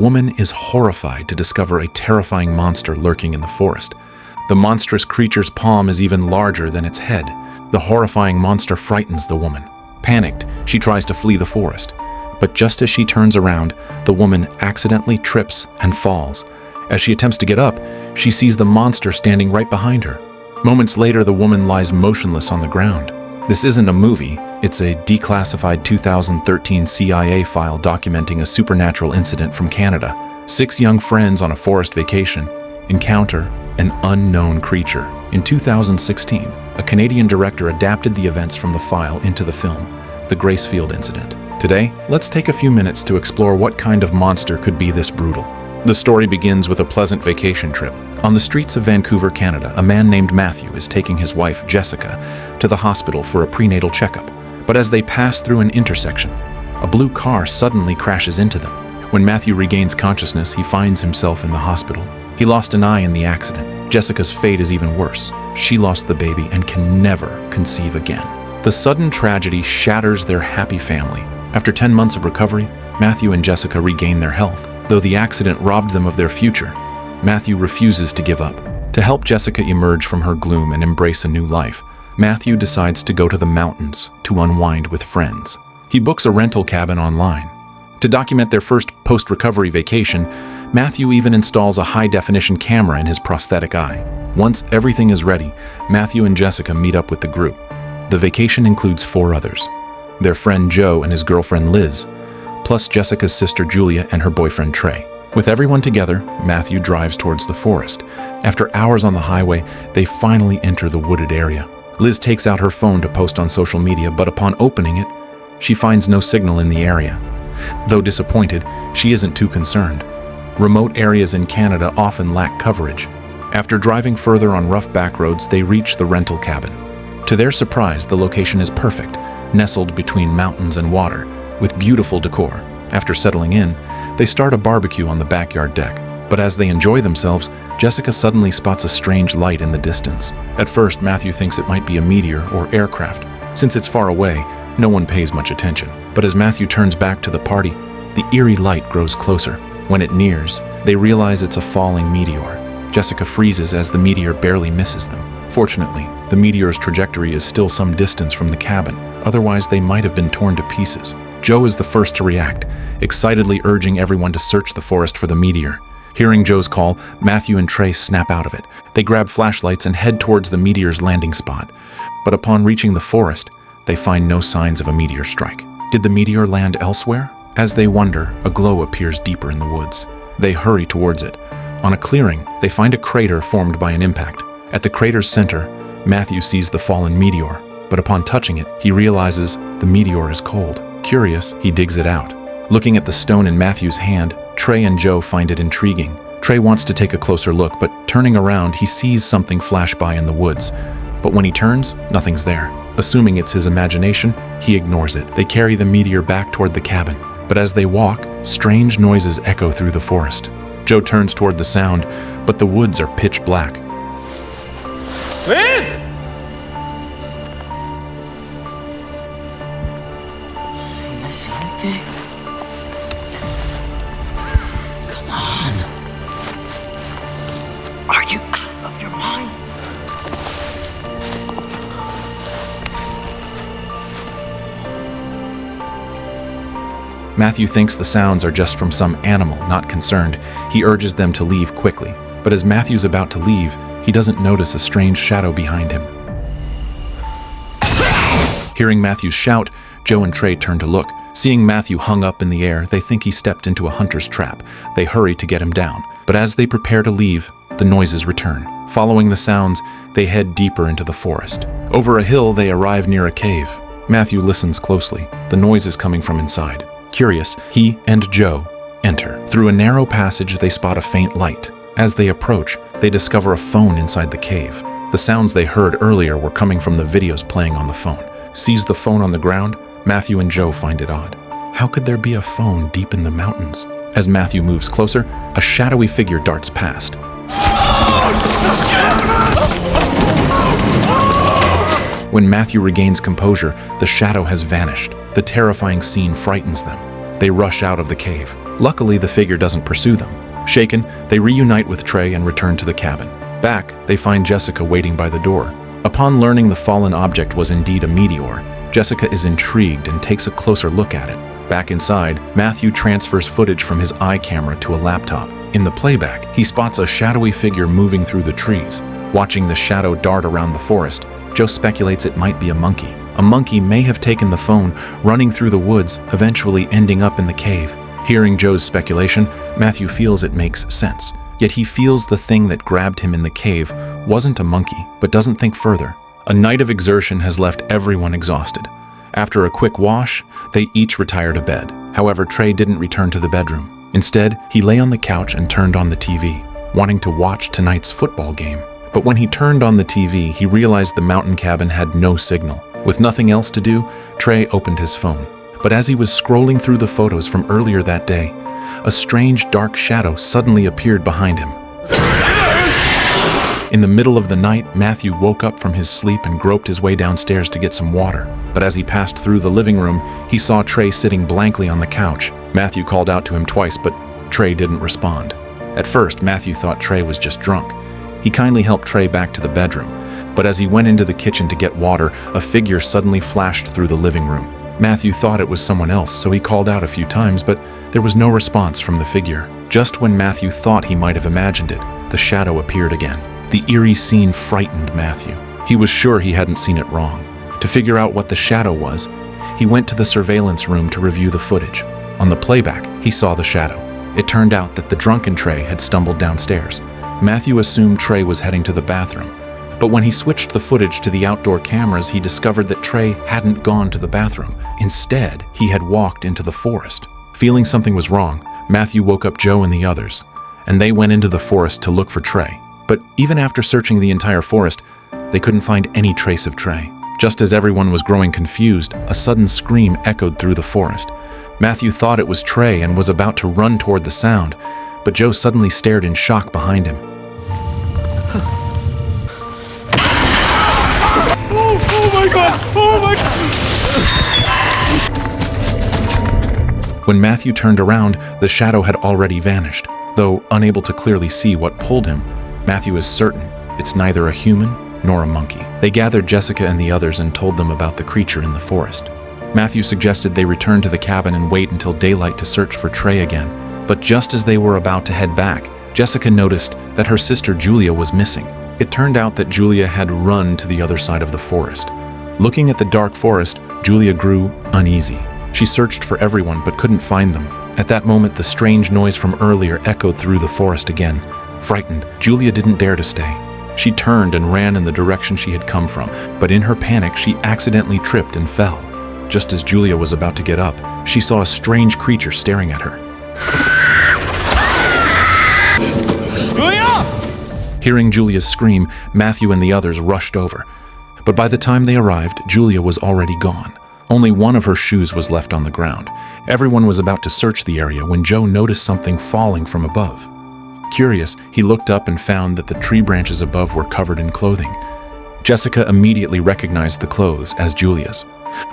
woman is horrified to discover a terrifying monster lurking in the forest. The monstrous creature's palm is even larger than its head. The horrifying monster frightens the woman. Panicked, she tries to flee the forest. But just as she turns around, the woman accidentally trips and falls. As she attempts to get up, she sees the monster standing right behind her. Moments later, the woman lies motionless on the ground. This isn't a movie, it's a declassified 2013 CIA file documenting a supernatural incident from Canada. 6 young friends on a forest vacation encounter an unknown creature. In 2016, a Canadian director adapted the events from the file into the film, the Gracefield Incident. Today, let's take a few minutes to explore what kind of monster could be this brutal. The story begins with a pleasant vacation trip. On the streets of Vancouver, Canada, a man named Matthew is taking his wife, Jessica, to the hospital for a prenatal checkup. But as they pass through an intersection, a blue car suddenly crashes into them. When Matthew regains consciousness, he finds himself in the hospital. He lost an eye in the accident. Jessica's fate is even worse. She lost the baby and can never conceive again. The sudden tragedy shatters their happy family. After 10 months of recovery, Matthew and Jessica regain their health. Though the accident robbed them of their future, Matthew refuses to give up. To help Jessica emerge from her gloom and embrace a new life, Matthew decides to go to the mountains to unwind with friends. He books a rental cabin online. To document their first post-recovery vacation, Matthew even installs a high-definition camera in his prosthetic eye. Once everything is ready, Matthew and Jessica meet up with the group. The vacation includes 4 others: their friend Joe and his girlfriend Liz, plus Jessica's sister Julia and her boyfriend Trey. With everyone together, Matthew drives towards the forest. After hours on the highway, they finally enter the wooded area. Liz takes out her phone to post on social media, but upon opening it, she finds no signal in the area. Though disappointed, she isn't too concerned. Remote areas in Canada often lack coverage. After driving further on rough back roads, they reach the rental cabin. To their surprise, the location is perfect, nestled between mountains and water, with beautiful decor. After settling in, they start a barbecue on the backyard deck. But as they enjoy themselves, Jessica suddenly spots a strange light in the distance. At first, Matthew thinks it might be a meteor or aircraft. Since it's far away, no one pays much attention. But as Matthew turns back to the party, the eerie light grows closer. When it nears, they realize it's a falling meteor. Jessica freezes as the meteor barely misses them. Fortunately, the meteor's trajectory is still some distance from the cabin. Otherwise, they might have been torn to pieces. Joe is the first to react, excitedly urging everyone to search the forest for the meteor. Hearing Joe's call, Matthew and Trey snap out of it. They grab flashlights and head towards the meteor's landing spot. But upon reaching the forest, they find no signs of a meteor strike. Did the meteor land elsewhere? As they wonder, a glow appears deeper in the woods. They hurry towards it. On a clearing, they find a crater formed by an impact. At the crater's center, Matthew sees the fallen meteor, but upon touching it, he realizes the meteor is cold. Curious, he digs it out. Looking at the stone in Matthew's hand, Trey and Joe find it intriguing. Trey wants to take a closer look, but turning around, he sees something flash by in the woods. But when he turns, nothing's there. Assuming it's his imagination, he ignores it. They carry the meteor back toward the cabin. But as they walk, strange noises echo through the forest. Joe turns toward the sound, but the woods are pitch black. Liz! Did I see anything? Come on. Are you out of your mind? Matthew thinks the sounds are just from some animal, not concerned. He urges them to leave quickly. But as Matthew's about to leave, he doesn't notice a strange shadow behind him. Hearing Matthew's shout, Joe and Trey turn to look. Seeing Matthew hung up in the air, they think he stepped into a hunter's trap. They hurry to get him down. But as they prepare to leave, the noises return. Following the sounds, they head deeper into the forest. Over a hill, they arrive near a cave. Matthew listens closely. The noise is coming from inside. Curious, he and Joe enter. Through a narrow passage, they spot a faint light. As they approach, they discover a phone inside the cave. The sounds they heard earlier were coming from the videos playing on the phone. Sees the phone on the ground, Matthew and Joe find it odd. How could there be a phone deep in the mountains? As Matthew moves closer, a shadowy figure darts past. When Matthew regains composure, the shadow has vanished. The terrifying scene frightens them. They rush out of the cave. Luckily, the figure doesn't pursue them. Shaken, they reunite with Trey and return to the cabin. Back, they find Jessica waiting by the door. Upon learning the fallen object was indeed a meteor, Jessica is intrigued and takes a closer look at it. Back inside, Matthew transfers footage from his eye camera to a laptop. In the playback, he spots a shadowy figure moving through the trees. Watching the shadow dart around the forest, Joe speculates it might be a monkey. A monkey may have taken the phone, running through the woods, eventually ending up in the cave. Hearing Joe's speculation, Matthew feels it makes sense. Yet he feels the thing that grabbed him in the cave wasn't a monkey, but doesn't think further. A night of exertion has left everyone exhausted. After a quick wash, they each retire to bed. However, Trey didn't return to the bedroom. Instead, he lay on the couch and turned on the TV, wanting to watch tonight's football game. But when he turned on the TV, he realized the mountain cabin had no signal. With nothing else to do, Trey opened his phone. But as he was scrolling through the photos from earlier that day, a strange dark shadow suddenly appeared behind him. In the middle of the night, Matthew woke up from his sleep and groped his way downstairs to get some water. But as he passed through the living room, he saw Trey sitting blankly on the couch. Matthew called out to him twice, but Trey didn't respond. At first, Matthew thought Trey was just drunk. He kindly helped Trey back to the bedroom, but as he went into the kitchen to get water, a figure suddenly flashed through the living room. Matthew thought it was someone else, so he called out a few times, but there was no response from the figure. Just when Matthew thought he might have imagined it, the shadow appeared again. The eerie scene frightened Matthew. He was sure he hadn't seen it wrong. To figure out what the shadow was, he went to the surveillance room to review the footage. On the playback, he saw the shadow. It turned out that the drunken Trey had stumbled downstairs. Matthew assumed Trey was heading to the bathroom. But when he switched the footage to the outdoor cameras, he discovered that Trey hadn't gone to the bathroom. Instead, he had walked into the forest. Feeling something was wrong, Matthew woke up Joe and the others, and they went into the forest to look for Trey. But even after searching the entire forest, they couldn't find any trace of Trey. Just as everyone was growing confused, a sudden scream echoed through the forest. Matthew thought it was Trey and was about to run toward the sound, but Joe suddenly stared in shock behind him. Oh my God! Oh my God! When Matthew turned around, the shadow had already vanished. Though unable to clearly see what pulled him, Matthew is certain it's neither a human nor a monkey. They gathered Jessica and the others and told them about the creature in the forest. Matthew suggested they return to the cabin and wait until daylight to search for Trey again. But just as they were about to head back, Jessica noticed that her sister Julia was missing. It turned out that Julia had run to the other side of the forest. Looking at the dark forest, Julia grew uneasy. She searched for everyone but couldn't find them. At that moment, the strange noise from earlier echoed through the forest again. Frightened, Julia didn't dare to stay. She turned and ran in the direction she had come from, but in her panic, she accidentally tripped and fell. Just as Julia was about to get up, she saw a strange creature staring at her. Julia! Hearing Julia's scream, Matthew and the others rushed over. But by the time they arrived, Julia was already gone. Only one of her shoes was left on the ground. Everyone was about to search the area when Joe noticed something falling from above. Curious, he looked up and found that the tree branches above were covered in clothing. Jessica immediately recognized the clothes as Julia's.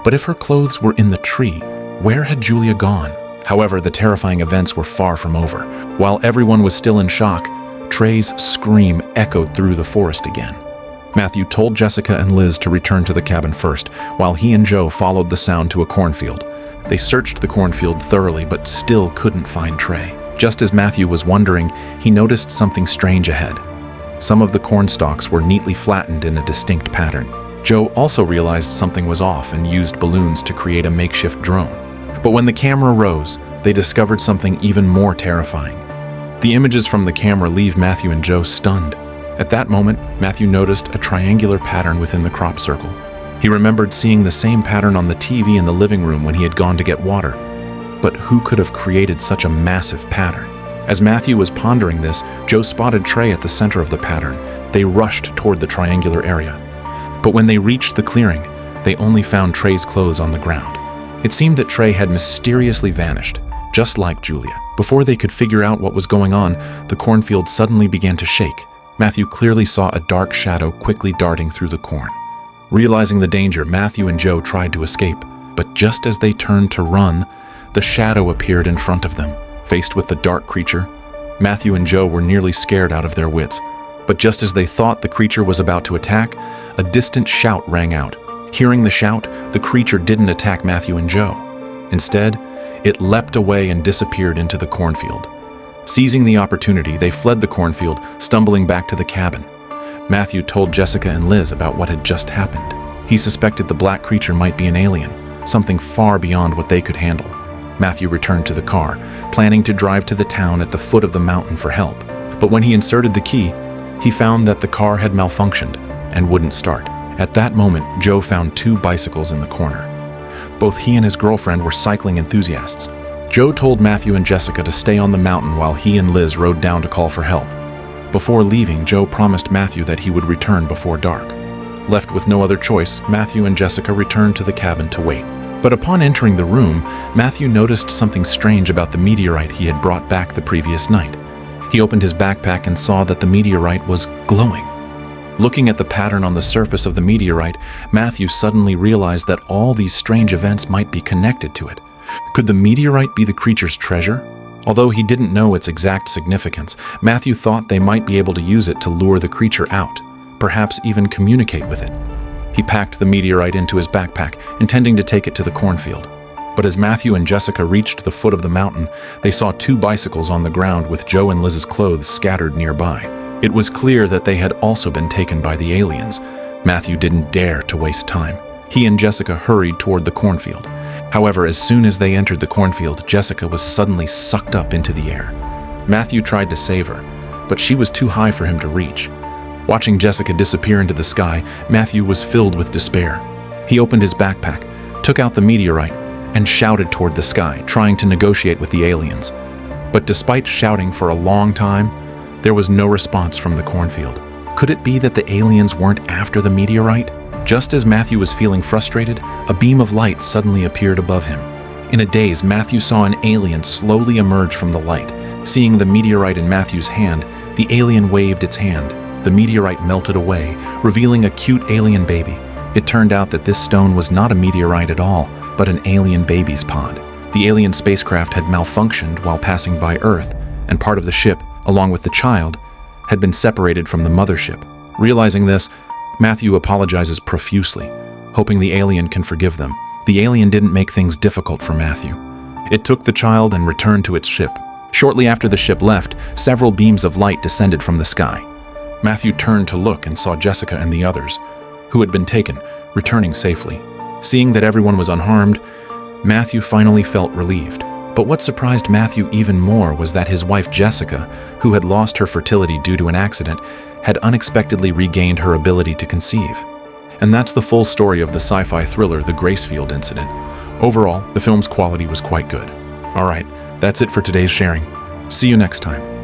But if her clothes were in the tree, where had Julia gone? However, the terrifying events were far from over. While everyone was still in shock, Trey's scream echoed through the forest again. Matthew told Jessica and Liz to return to the cabin first, while he and Joe followed the sound to a cornfield. They searched the cornfield thoroughly, but still couldn't find Trey. Just as Matthew was wondering, he noticed something strange ahead. Some of the corn stalks were neatly flattened in a distinct pattern. Joe also realized something was off and used balloons to create a makeshift drone. But when the camera rose, they discovered something even more terrifying. The images from the camera leave Matthew and Joe stunned. At that moment, Matthew noticed a triangular pattern within the crop circle. He remembered seeing the same pattern on the TV in the living room when he had gone to get water. But who could have created such a massive pattern? As Matthew was pondering this, Joe spotted Trey at the center of the pattern. They rushed toward the triangular area. But when they reached the clearing, they only found Trey's clothes on the ground. It seemed that Trey had mysteriously vanished, just like Julia. Before they could figure out what was going on, the cornfield suddenly began to shake. Matthew clearly saw a dark shadow quickly darting through the corn. Realizing the danger, Matthew and Joe tried to escape, but just as they turned to run, the shadow appeared in front of them. Faced with the dark creature, Matthew and Joe were nearly scared out of their wits. But just as they thought the creature was about to attack, a distant shout rang out. Hearing the shout, the creature didn't attack Matthew and Joe. Instead, it leapt away and disappeared into the cornfield. Seizing the opportunity, they fled the cornfield, stumbling back to the cabin. Matthew told Jessica and Liz about what had just happened. He suspected the black creature might be an alien, something far beyond what they could handle. Matthew returned to the car, planning to drive to the town at the foot of the mountain for help. But when he inserted the key, he found that the car had malfunctioned and wouldn't start. At that moment, Joe found 2 bicycles in the corner. Both he and his girlfriend were cycling enthusiasts. Joe told Matthew and Jessica to stay on the mountain while he and Liz rode down to call for help. Before leaving, Joe promised Matthew that he would return before dark. Left with no other choice, Matthew and Jessica returned to the cabin to wait. But upon entering the room, Matthew noticed something strange about the meteorite he had brought back the previous night. He opened his backpack and saw that the meteorite was glowing. Looking at the pattern on the surface of the meteorite, Matthew suddenly realized that all these strange events might be connected to it. Could the meteorite be the creature's treasure? Although he didn't know its exact significance, Matthew thought they might be able to use it to lure the creature out, perhaps even communicate with it. He packed the meteorite into his backpack, intending to take it to the cornfield. But as Matthew and Jessica reached the foot of the mountain, they saw 2 bicycles on the ground with Joe and Liz's clothes scattered nearby. It was clear that they had also been taken by the aliens. Matthew didn't dare to waste time. He and Jessica hurried toward the cornfield. However, as soon as they entered the cornfield, Jessica was suddenly sucked up into the air. Matthew tried to save her, but she was too high for him to reach. Watching Jessica disappear into the sky, Matthew was filled with despair. He opened his backpack, took out the meteorite, and shouted toward the sky, trying to negotiate with the aliens. But despite shouting for a long time, there was no response from the cornfield. Could it be that the aliens weren't after the meteorite? Just as Matthew was feeling frustrated, a beam of light suddenly appeared above him. In a daze, Matthew saw an alien slowly emerge from the light. Seeing the meteorite in Matthew's hand, the alien waved its hand. The meteorite melted away, revealing a cute alien baby. It turned out that this stone was not a meteorite at all, but an alien baby's pod. The alien spacecraft had malfunctioned while passing by Earth, and part of the ship, along with the child, had been separated from the mothership. Realizing this, Matthew apologizes profusely, hoping the alien can forgive them. The alien didn't make things difficult for Matthew. It took the child and returned to its ship. Shortly after the ship left, several beams of light descended from the sky. Matthew turned to look and saw Jessica and the others, who had been taken, returning safely. Seeing that everyone was unharmed, Matthew finally felt relieved. But what surprised Matthew even more was that his wife Jessica, who had lost her fertility due to an accident, had unexpectedly regained her ability to conceive. And that's the full story of the sci-fi thriller The Gracefield Incident. Overall, the film's quality was quite good. Alright, that's it for today's sharing. See you next time.